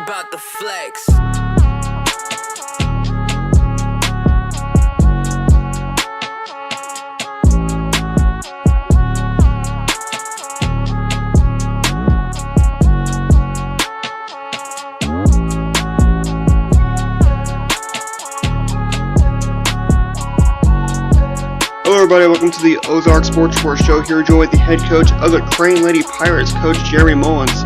about the flex. Hello everybody, welcome to the Ozarks Sports Show. Here joined with the head coach of the Crane Lady Pirates, Coach Jeremy Mullins.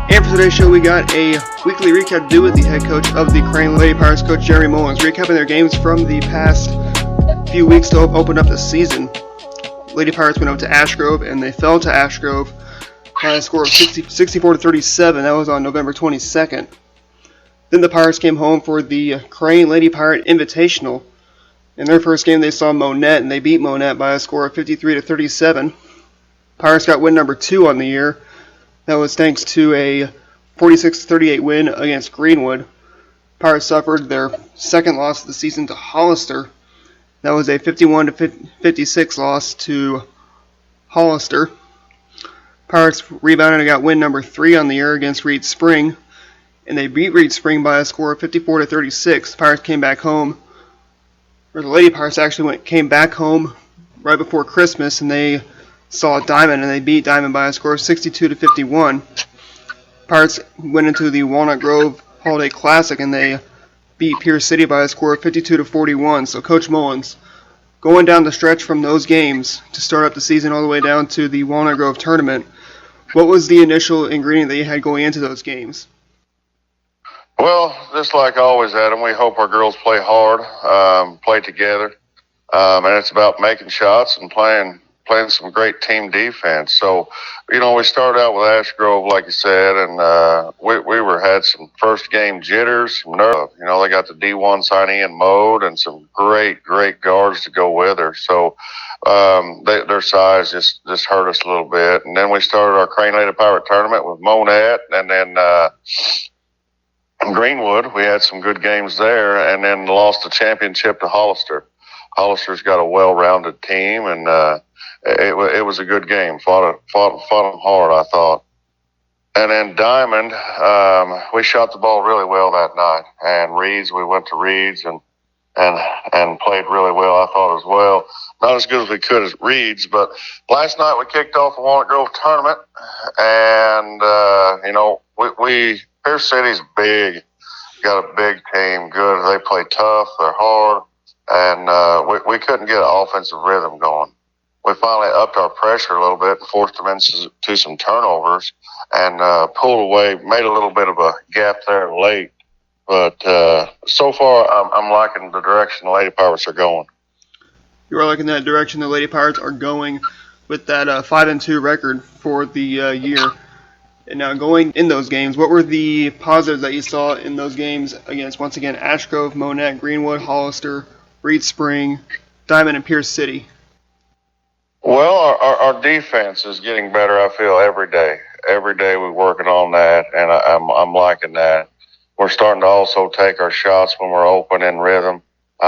And for today's show, we got a weekly recap to do with the head coach of the Crane Lady Pirates, Coach Jeremy Mullins, recapping their games from the past few weeks to open up the season. Lady Pirates went up to Ashgrove, and they fell to Ashgrove by a score of 64-37. That was on November 22nd. Then the Pirates came home for the Crane Lady Pirate Invitational. In their first game, they saw Monette, and they beat Monette by a score of 53-37. Pirates got win number 2 on the year. That was thanks to a 46-38 win against Greenwood. Pirates suffered their second loss of the season to Hollister. That was a 51-56 loss to Hollister. Pirates rebounded and got win number 3 on the year against Reed Spring, and they beat Reed Spring by a score of 54-36. Pirates came back home. The Lady Pirates actually came back home right before Christmas, and they saw Diamond, and they beat Diamond by a score of 62-51. Pirates went into the Walnut Grove Holiday Classic, and they beat Pierce City by a score of 52-41. So Coach Mullins, going down the stretch from those games to start up the season all the way down to the Walnut Grove tournament, what was the initial ingredient that you had going into those games? Well, just like always, Adam, we hope our girls play hard, play together, and it's about making shots and playing some great team defense. So, we started out with Ashgrove, like you said, and we had some first game jitters, some nerve. They got the D1 signee in mode and some great guards to go with her. So, their size just hurt us a little bit. And then we started our Crane Lady Pirate tournament with Monette, and then Greenwood, we had some good games there, and then lost the championship to Hollister. Hollister's got a well-rounded team, and it was a good game. Fought them hard, I thought. And then Diamond, we shot the ball really well that night. And Reeds, we went to Reeds and played really well, I thought, as well. Not as good as we could as Reeds, but last night we kicked off the Walnut Grove tournament, and Pierce City's big, got a big team, good. They play tough, they're hard, and we couldn't get an offensive rhythm going. We finally upped our pressure a little bit and forced them into some turnovers and pulled away, made a little bit of a gap there late. But so far, I'm liking the direction the Lady Pirates are going. You are liking that direction the Lady Pirates are going with that 5-2 record for the year. And now going in those games, what were the positives that you saw in those games against, once again, Ashgrove, Monette, Greenwood, Hollister, Reed Spring, Diamond, and Pierce City? Well, our defense is getting better, I feel, every day. Every day we're working on that, and I'm liking that. We're starting to also take our shots when we're open in rhythm. We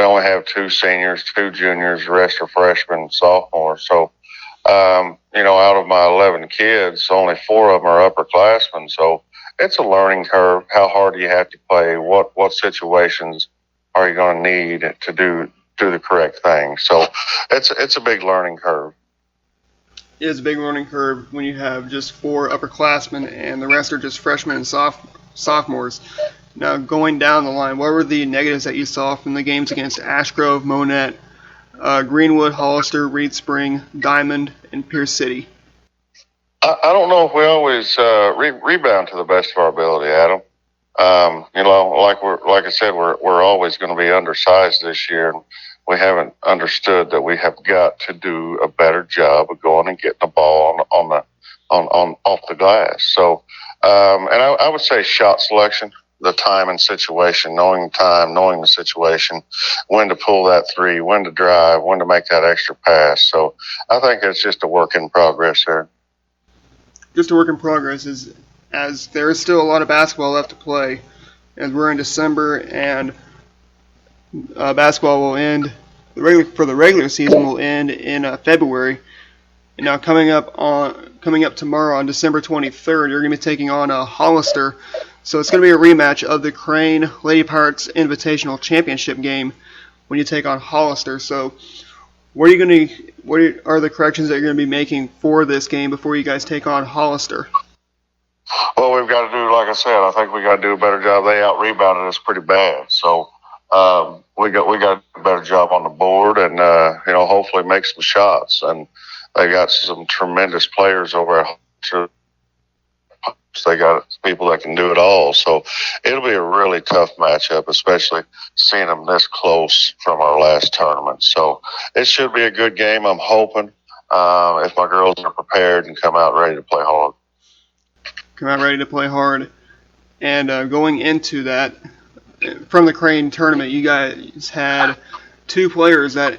only have 2 seniors, 2 juniors, the rest are freshmen and sophomores. So, out of my 11 kids, only 4 of them are upperclassmen. So it's a learning curve. How hard do you have to play? What situations are you going to need to do the correct thing? So it's a big learning curve. It is a big learning curve when you have just 4 upperclassmen and the rest are just freshmen and sophomores. Now, going down the line, what were the negatives that you saw from the games against Ashgrove, Monette, Greenwood, Hollister, Reed Spring, Diamond, and Pierce City? I don't know if we always rebound to the best of our ability, Adam. Like I said, we're always going to be undersized this year, and we haven't understood that we have got to do a better job of going and getting the ball on off the glass. So, and I would say shot selection, the time and situation, knowing time, knowing the situation, when to pull that 3, when to drive, when to make that extra pass. So I think it's just a work in progress there. Just a work in progress, as there is still a lot of basketball left to play. As we're in December, and basketball will end, for the regular season will end in February. And now coming up tomorrow on December 23rd, you're going to be taking on Hollister. So it's going to be a rematch of the Crane Lady Pirates Invitational Championship game when you take on Hollister. So what are the corrections that you're going to be making for this game before you guys take on Hollister? Well, we've got to do, like I said, I think we got to do a better job. They out-rebounded us pretty bad. So we got to do a better job on the board and, hopefully make some shots. And they got some tremendous players over at Hollister. They got people that can do it all. So it'll be a really tough matchup, especially seeing them this close from our last tournament. So it should be a good game, I'm hoping, if my girls are prepared and come out ready to play hard. And going into that, from the Crane tournament, you guys had two players that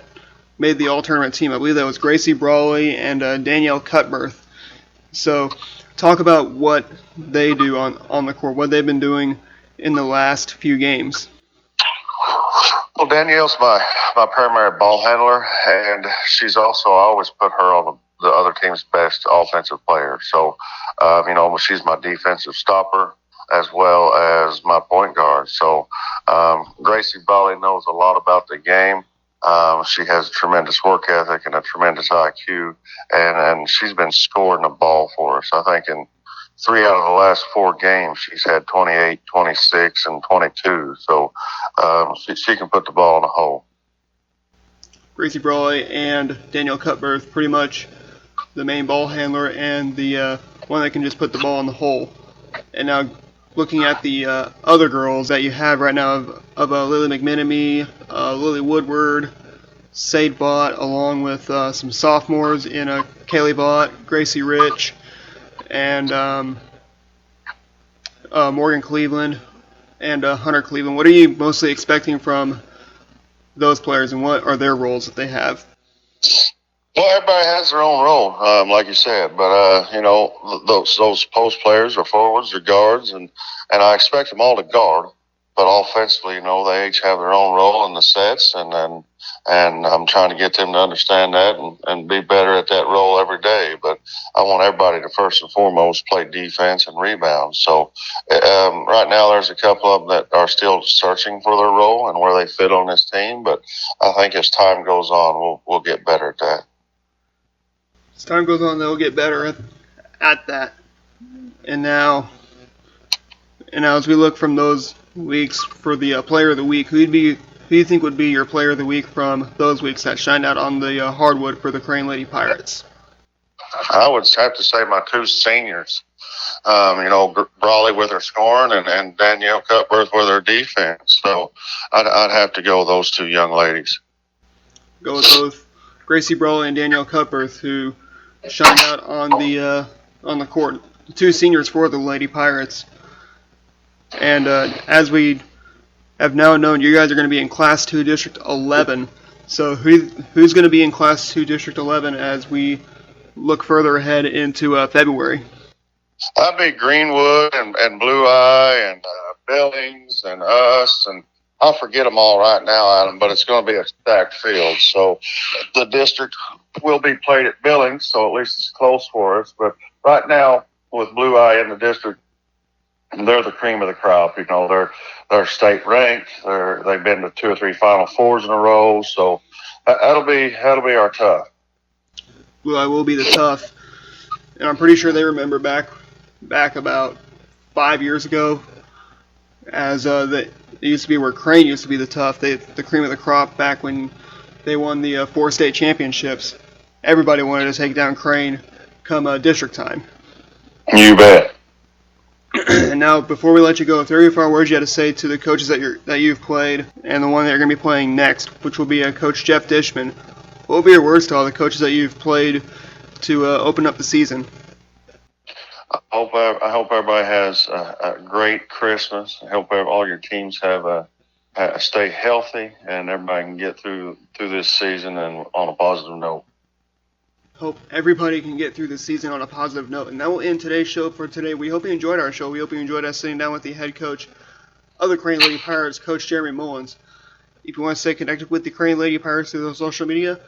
made the all-tournament team. I believe that was Gracie Brawley and Danielle Cutbirth. So talk about what they do on the court, what they've been doing in the last few games. Well, Danielle's my primary ball handler, and she's also, I always put her on the other team's best offensive player. So, she's my defensive stopper as well as my point guard. So, Gracie Brawley knows a lot about the game. She has a tremendous work ethic and a tremendous IQ, and she's been scoring the ball for us. I think in 3 out of the last 4 games, she's had 28, 26, and 22. So she can put the ball in the hole. Gracie Brawley and Danielle Cutbirth, pretty much the main ball handler and the one that can just put the ball in the hole. And now looking at the other girls that you have right now of Lily McMenemy, Lily Woodward, Sade Bott, along with some sophomores in Kaylee Bott, Gracie Rich, and Morgan Cleveland and Hunter Cleveland. What are you mostly expecting from those players, and what are their roles that they have? Well, everybody has their own role, like you said. But those post players or forwards or guards, and I expect them all to guard. But offensively, they each have their own role in the sets, and I'm trying to get them to understand that and be better at that role every day. But I want everybody to first and foremost play defense and rebound. So right now there's a couple of them that are still searching for their role and where they fit on this team. But I think as time goes on, we'll get better at that. As time goes on, they'll get better at that. And now as we look from those weeks for the player of the week, who do you think would be your player of the week from those weeks that shined out on the hardwood for the Crane Lady Pirates? I would have to say my 2 seniors. Brawley with her scoring and Danielle Cutbirth with her defense. So I'd have to go with those 2 young ladies. Go with both Gracie Brawley and Danielle Cutbirth, who shined out on the court. The 2 seniors for the Lady Pirates. And as we have now known, you guys are going to be in Class 2 District 11. So who's going to be in Class 2 District 11 as we look further ahead into February? I'd be Greenwood and Blue Eye and Billings and us, and I'll forget them all right now, Adam, but it's going to be a stacked field. So the district will be played at Billings, so at least it's close for us. But right now, with Blue Eye in the district, they're the cream of the crop. They're state ranked. They've been to 2 or 3 Final Fours in a row. So that'll be our tough. Blue Eye will be the tough, and I'm pretty sure they remember back about 5 years ago, as it used to be where Crane used to be the tough, the cream of the crop back when they won the 4 state championships. Everybody wanted to take down Crane come district time. You bet. And now, before we let you go, if there are any final words you had to say to the coaches that you've played and the one that you're going to be playing next, which will be Coach Jeff Dishman, what will be your words to all the coaches that you've played to open up the season? I hope everybody has a great Christmas. I hope all your teams have stay healthy and everybody can get through this season and on a positive note. Hope everybody can get through the season on a positive note. And that will end today's show for today. We hope you enjoyed our show. We hope you enjoyed us sitting down with the head coach of the Crane Lady Pirates, Coach Jeremy Mullins. If you want to stay connected with the Crane Lady Pirates through social media,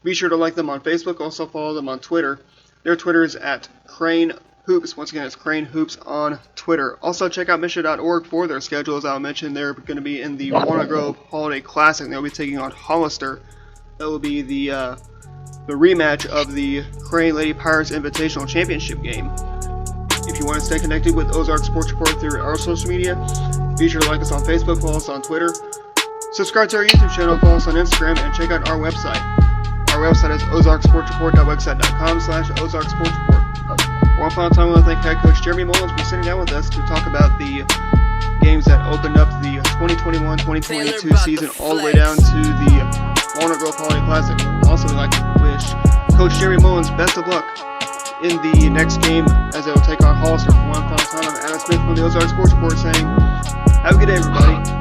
Be sure to like them on Facebook. Also follow them on Twitter. Their Twitter is at Crane Hoops. Once again, it's Crane Hoops on Twitter. Also, check out Misha.org for their schedule. As I mentioned, they're going to be in the Walnut Grove Holiday Classic. They'll be taking on Hollister. That will be the rematch of the Crane Lady Pirates Invitational Championship game. If you want to stay connected with Ozarks Sports Report through our social media, be sure to like us on Facebook, follow us on Twitter, subscribe to our YouTube channel, follow us on Instagram, and check out our website. Our website is ozarksportsreport.website.com/ozarksportsreport. One final time, I want to thank Head Coach Jeremy Mullins for sitting down with us to talk about the games that opened up the 2021-2022 season all the way down to the Walnut Grove Holiday Classic. Also, we'd like to wish Coach Jeremy Mullins best of luck in the next game as they will take on Hollister for one final time. I'm Adam Smith from the Ozarks Sports Report saying, have a good day, everybody.